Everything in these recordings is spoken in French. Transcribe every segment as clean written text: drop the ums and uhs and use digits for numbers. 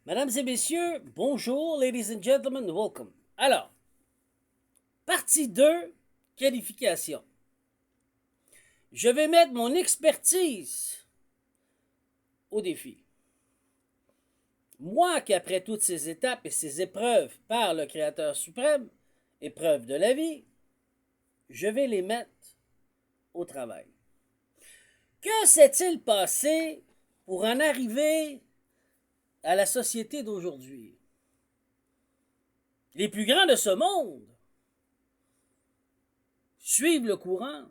Mesdames et messieurs, bonjour, ladies and gentlemen, welcome. Alors, partie 2, qualification. Je vais mettre mon expertise au défi. Moi qui, après toutes ces étapes et ces épreuves par le Créateur suprême, épreuves de la vie, je vais les mettre au travail. Que s'est-il passé pour en arriver à la société d'aujourd'hui? Les plus grands de ce monde suivent le courant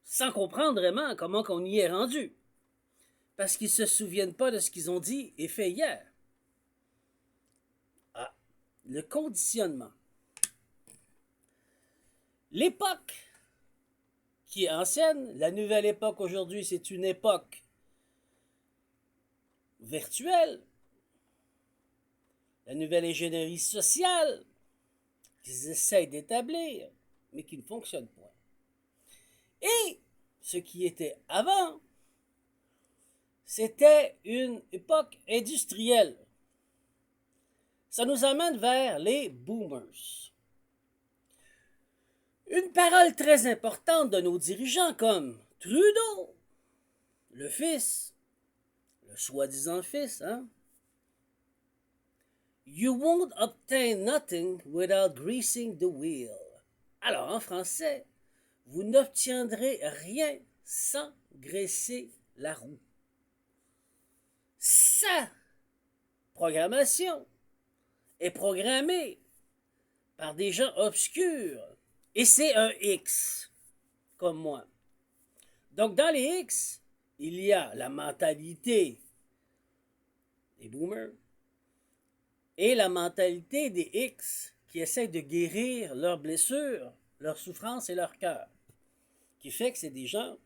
sans comprendre vraiment comment on y est rendu. Parce qu'ils ne se souviennent pas de ce qu'ils ont dit et fait hier. Ah, le conditionnement. L'époque qui est ancienne, la nouvelle époque aujourd'hui, c'est une époque virtuelle, la nouvelle ingénierie sociale qu'ils essayent d'établir, mais qui ne fonctionne pas. Et ce qui était avant, c'était une époque industrielle. Ça nous amène vers les boomers. Une parole très importante de nos dirigeants comme Trudeau, le fils, le soi-disant fils, hein? You won't obtain nothing without greasing the wheel. Alors, en français, vous n'obtiendrez rien sans graisser la roue. Sa programmation est programmée par des gens obscurs. Et c'est un X, comme moi. Donc, dans les X, il y a la mentalité des boomers et la mentalité des X qui essaient de guérir leurs blessures, leurs souffrances et leur cœur. Qui fait que c'est des gens,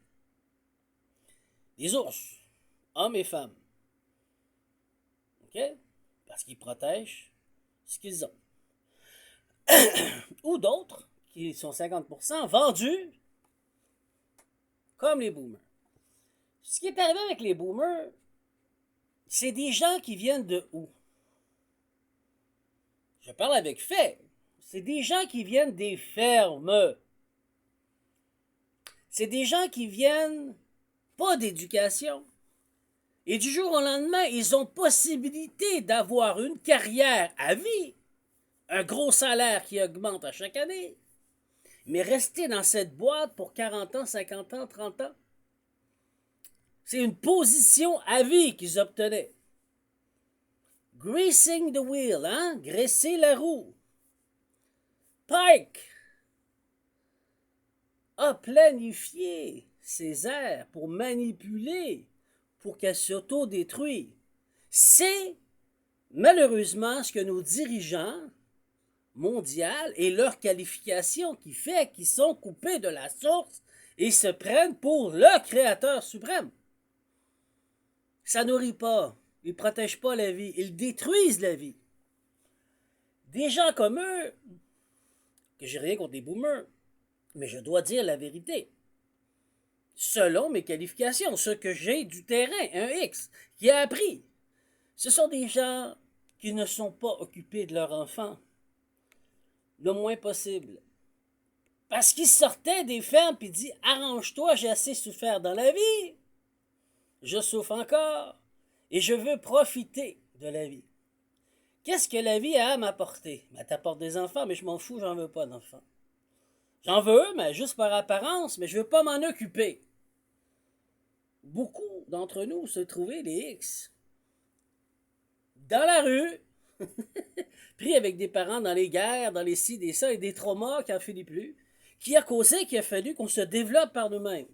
des ours, hommes et femmes. OK? Parce qu'ils protègent ce qu'ils ont. Ou d'autres, qui sont 50% vendus comme les boomers. Ce qui est arrivé avec les boomers, c'est des gens qui viennent de où? Je parle avec fait. C'est des gens qui viennent des fermes. C'est des gens qui viennent pas d'éducation. Et du jour au lendemain, ils ont possibilité d'avoir une carrière à vie, un gros salaire qui augmente à chaque année, mais rester dans cette boîte pour 40 ans, 50 ans, 30 ans, c'est une position à vie qu'ils obtenaient. Greasing the wheel, hein? Graisser la roue. Pike a planifié ses airs pour manipuler, pour qu'elle s'auto-détruise. C'est malheureusement ce que nos dirigeants mondiaux et leur qualification qui fait qu'ils sont coupés de la source et se prennent pour le Créateur suprême. Ça nourrit pas. Ils protègent pas la vie. Ils détruisent la vie. Des gens comme eux, que j'ai rien contre les boomers, mais je dois dire la vérité. Selon mes qualifications, ce que j'ai du terrain, un X, qui a appris, ce sont des gens qui ne sont pas occupés de leur enfant le moins possible. Parce qu'ils sortaient des fermes et disent « Arrange-toi, j'ai assez souffert dans la vie. Je souffre encore et je veux profiter de la vie. » Qu'est-ce que la vie a à m'apporter? Elle t'apporte des enfants, mais je m'en fous, j'en veux pas d'enfants. J'en veux, mais juste par apparence, mais je veux pas m'en occuper. Beaucoup d'entre nous se trouvaient les X dans la rue, pris avec des parents dans les guerres, dans les ci, des ça, et des traumas qui en finit plus, qui a causé qu'il a fallu qu'on se développe par nous-mêmes.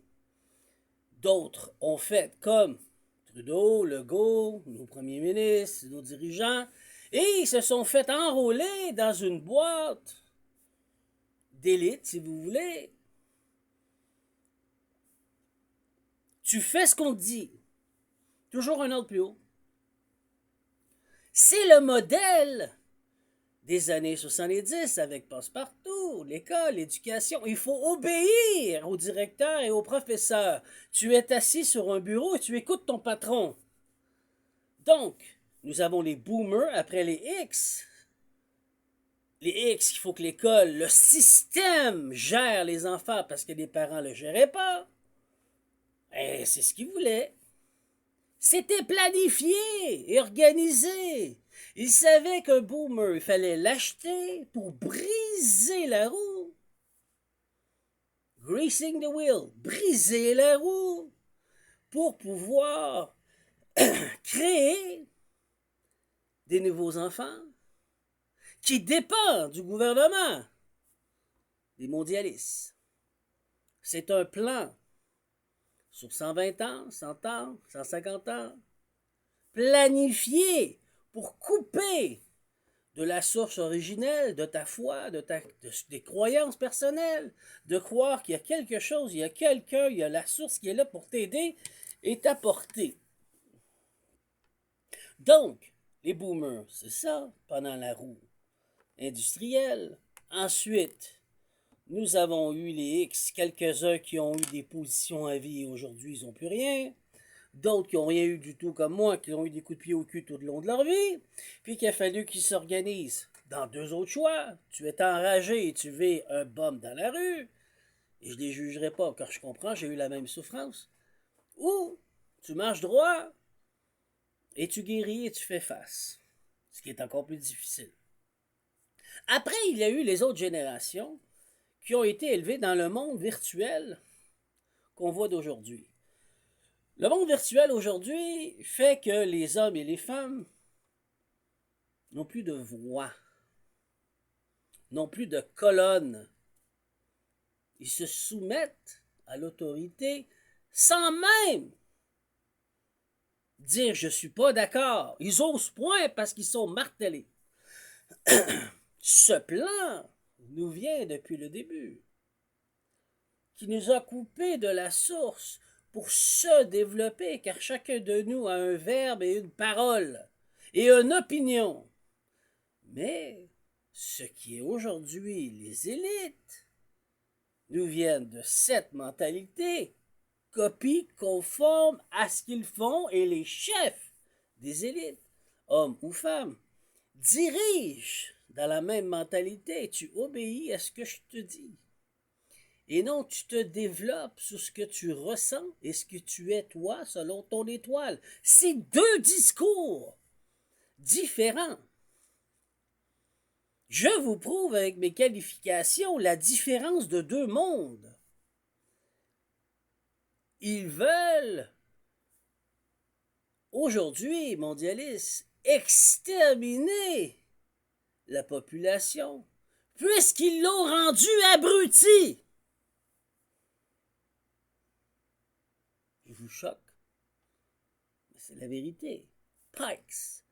D'autres ont fait comme Trudeau, Legault, nos premiers ministres, nos dirigeants, et ils se sont fait enrôler dans une boîte d'élite, si vous voulez. Tu fais ce qu'on te dit. Toujours un autre plus haut. C'est le modèle des années 70 avec Passe-Partout, l'école, l'éducation. Il faut obéir au directeur et au professeur. Tu es assis sur un bureau et tu écoutes ton patron. Donc, Nous avons les boomers après les X. Les X, il faut que l'école, le système gère les enfants parce que les parents ne le géraient pas. Et c'est ce qu'ils voulaient. C'était planifié et organisé. Ils savaient qu'un boomer, il fallait l'acheter pour briser la roue. Greasing the wheel, briser la roue pour pouvoir créer des nouveaux enfants qui dépendent du gouvernement, des mondialistes. C'est un plan sur 120 ans, 100 ans, 150 ans, planifié pour couper de la source originelle, de ta foi, des croyances personnelles, de croire qu'il y a quelque chose, il y a quelqu'un, il y a la source qui est là pour t'aider et t'apporter. Donc, les boomers, c'est ça, pendant la roue industrielle. Ensuite, nous avons eu les X, quelques-uns qui ont eu des positions à vie et aujourd'hui, ils n'ont plus rien. D'autres qui n'ont rien eu du tout comme moi, qui ont eu des coups de pied au cul tout le long de leur vie, puis qu'il a fallu qu'ils s'organisent dans deux autres choix. Tu es enragé et tu veux un bum dans la rue, et je ne les jugerai pas, car je comprends, j'ai eu la même souffrance. Ou tu marches droit, et tu guéris et tu fais face, ce qui est encore plus difficile. Après, il y a eu les autres générations qui ont été élevées dans le monde virtuel qu'on voit d'aujourd'hui. Le monde virtuel aujourd'hui fait que les hommes et les femmes n'ont plus de voix, n'ont plus de colonne. Ils se soumettent à l'autorité sans même dire je suis pas d'accord. Ils osent point parce qu'ils sont martelés. Ce plan nous vient depuis le début, qui nous a coupés de la source pour se développer, car chacun de nous a un verbe et une parole et une opinion. Mais ce qui est aujourd'hui les élites nous viennent de cette mentalité, copie conforme à ce qu'ils font, et les chefs des élites, hommes ou femmes, dirigent dans la même mentalité. Tu obéis à ce que je te dis. Et non, tu te développes sur ce que tu ressens et ce que tu es toi selon ton étoile. C'est deux discours différents. Je vous prouve avec mes qualifications la différence de deux mondes. Ils veulent, aujourd'hui, mondialistes, exterminer la population, puisqu'ils l'ont rendu abruti. Je vous choque, mais c'est la vérité. Pikes,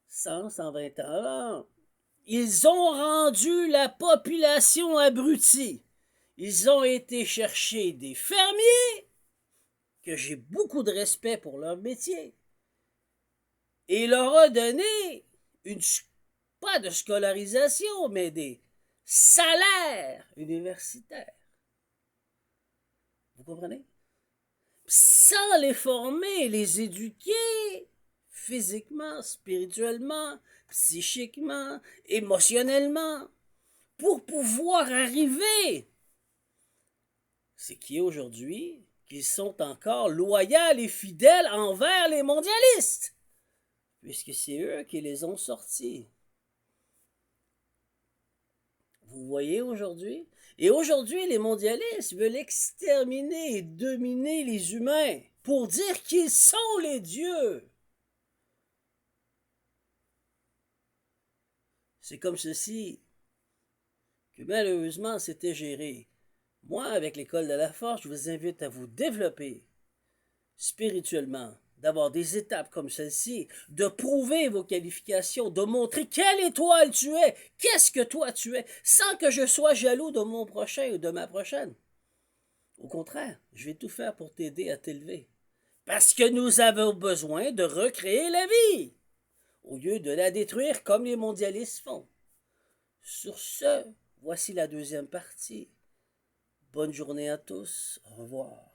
120 ans avant, ils ont rendu la population abrutie. Ils ont été chercher des fermiers, que j'ai beaucoup de respect pour leur métier, et leur a donné pas de scolarisation, mais des salaires universitaires. Vous comprenez? Sans les former, les éduquer physiquement, spirituellement, psychiquement, émotionnellement, pour pouvoir arriver. C'est qui aujourd'hui qu'ils sont encore loyaux et fidèles envers les mondialistes, puisque c'est eux qui les ont sortis. Vous voyez aujourd'hui? Et aujourd'hui, les mondialistes veulent exterminer et dominer les humains pour dire qu'ils sont les dieux. C'est comme ceci que malheureusement c'était géré. Moi, avec l'école de la force, je vous invite à vous développer spirituellement, d'avoir des étapes comme celle-ci, de prouver vos qualifications, de montrer quelle étoile tu es, qu'est-ce que toi tu es, sans que je sois jaloux de mon prochain ou de ma prochaine. Au contraire, je vais tout faire pour t'aider à t'élever. Parce que nous avons besoin de recréer la vie, au lieu de la détruire comme les mondialistes font. Sur ce, voici la deuxième partie. Bonne journée à tous. Au revoir.